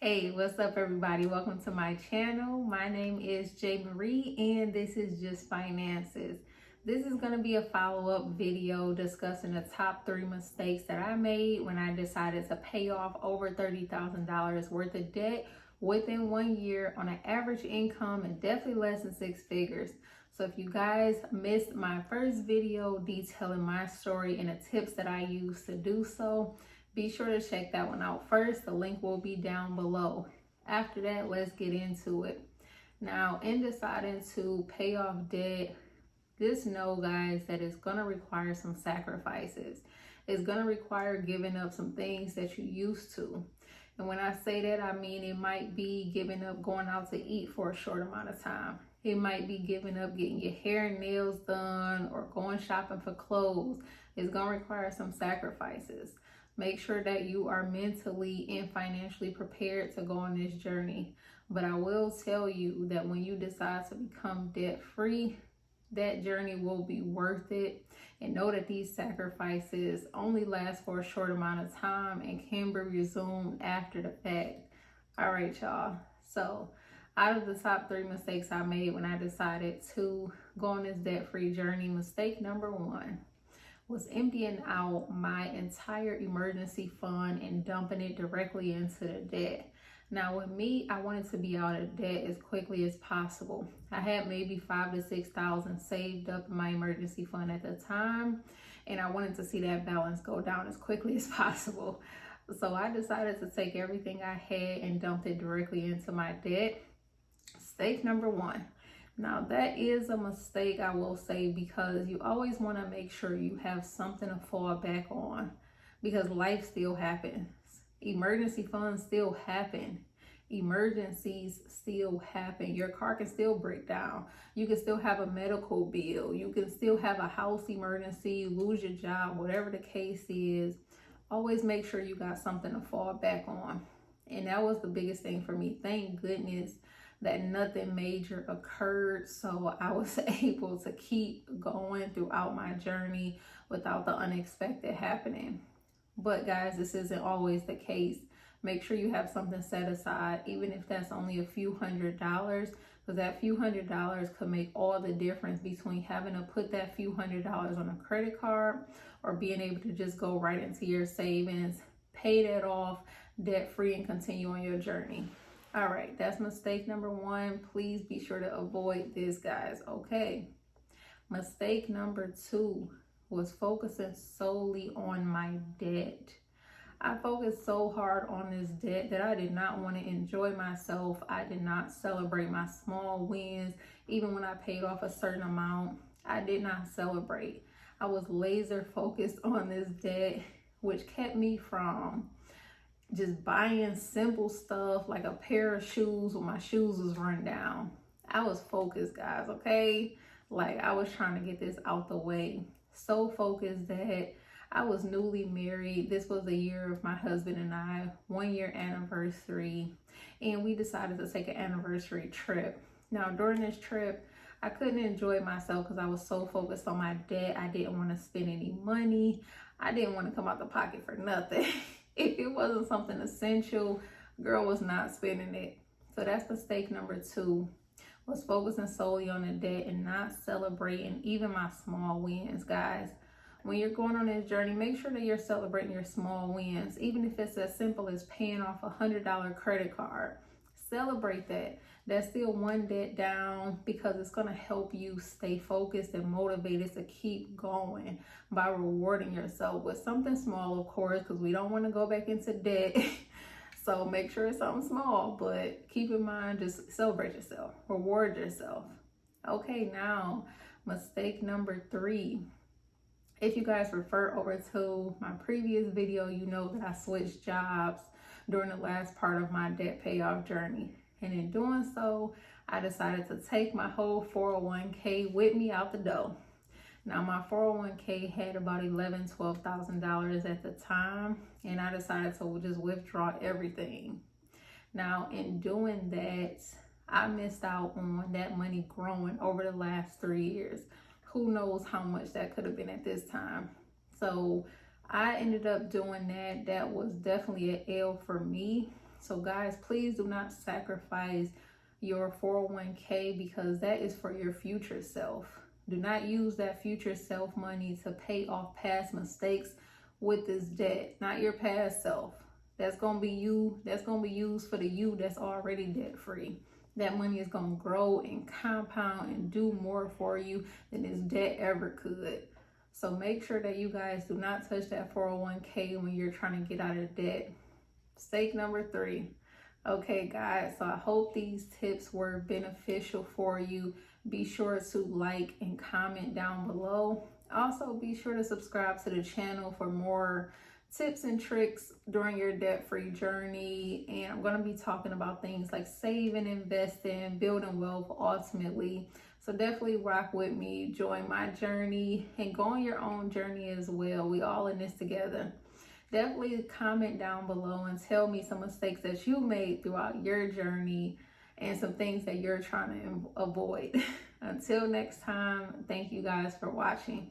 Hey, what's up, everybody? Welcome to my channel. My name is J Marie, and this is Just Finances. This is going to be a follow-up video discussing the top 3 mistakes that I made when I decided to pay off over $30,000 worth of debt within 1 year on an average income and definitely less than 6 figures. So if you guys missed my first video detailing my story and the tips that I used to do so, be sure to check that one out first. The link will be down below. After that, let's get into it. Now, in deciding to pay off debt, just know, guys, that it's going to require some sacrifices. It's going to require giving up some things that you used to. And when I say that, I mean it might be giving up going out to eat for a short amount of time. It might be giving up getting your hair and nails done or going shopping for clothes. It's going to require some sacrifices. Make sure that you are mentally and financially prepared to go on this journey. But I will tell you that when you decide to become debt-free, that journey will be worth it. And know that these sacrifices only last for a short amount of time and can be resumed after the fact. All right, y'all. So out of the top 3 mistakes I made when I decided to go on this debt-free journey, mistake number 1 was emptying out my entire emergency fund and dumping it directly into the debt. Now with me, I wanted to be out of debt as quickly as possible. I had maybe $5,000 to $6,000 saved up in my emergency fund at the time, and I wanted to see that balance go down as quickly as possible. So I decided to take everything I had and dumped it directly into my debt. Mistake number 1. Now that is a mistake, I will say, because you always want to make sure you have something to fall back on, because life still happens. Emergency funds still happen. Emergencies still happen. Your car can still break down. You can still have a medical bill. You can still have a house emergency, lose your job, whatever the case is. Always make sure you got something to fall back on. And that was the biggest thing for me. Thank goodness that nothing major occurred, so I was able to keep going throughout my journey without the unexpected happening. But guys, this isn't always the case. Make sure you have something set aside, even if that's only a few $100s, because that few $100s could make all the difference between having to put that few $100s on a credit card or being able to just go right into your savings, pay that off debt-free, and continue on your journey. All right, that's mistake number 1. Please be sure to avoid this, guys, okay? Mistake number 2 was focusing solely on my debt. I focused so hard on this debt that I did not want to enjoy myself. I did not celebrate my small wins. Even when I paid off a certain amount, I did not celebrate. I was laser focused on this debt, which kept me from just buying simple stuff like a pair of shoes when my shoes was run down. I was focused, guys, okay? Like, I was trying to get this out the way. So focused that I was newly married. This was the year of my husband and I, 1 year anniversary, and we decided to take an anniversary trip. Now, during this trip, I couldn't enjoy myself because I was so focused on my debt. I didn't want to spend any money. I didn't want to come out the pocket for nothing. If it wasn't something essential, girl was not spending it. So that's mistake number 2, was focusing solely on the debt and not celebrating even my small wins, guys. When you're going on this journey, make sure that you're celebrating your small wins, even if it's as simple as paying off a $100 credit card. Celebrate that. That's still one debt down, because it's going to help you stay focused and motivated to keep going by rewarding yourself with something small, of course, because we don't want to go back into debt. So make sure it's something small, but keep in mind, just celebrate yourself, reward yourself. Okay, now mistake number 3. If you guys refer over to my previous video, you know that I switched jobs during the last part of my debt payoff journey. And in doing so, I decided to take my whole 401k with me out the door. Now, my 401k had about $11,000, $12,000 at the time, and I decided to just withdraw everything. Now, in doing that, I missed out on that money growing over the last 3 years. Who knows how much that could have been at this time. So I ended up doing that. That was definitely an L for me. So guys, please do not sacrifice your 401k because that is for your future self. Do not use that future self money to pay off past mistakes with this debt, not your past self. That's going to be you. That's going to be used for the you that's already debt free. That money is going to grow and compound and do more for you than this debt ever could. So make sure that you guys do not touch that 401k when you're trying to get out of debt. Mistake number 3. Okay, guys, so I hope these tips were beneficial for you. Be sure to like and comment down below. Also, be sure to subscribe to the channel for more tips and tricks during your debt-free journey. And I'm going to be talking about things like saving, investing, building wealth ultimately. So definitely rock with me, join my journey, and go on your own journey as well. We all in this together. Definitely comment down below and tell me some mistakes that you made throughout your journey and some things that you're trying to avoid. Until next time, thank you guys for watching.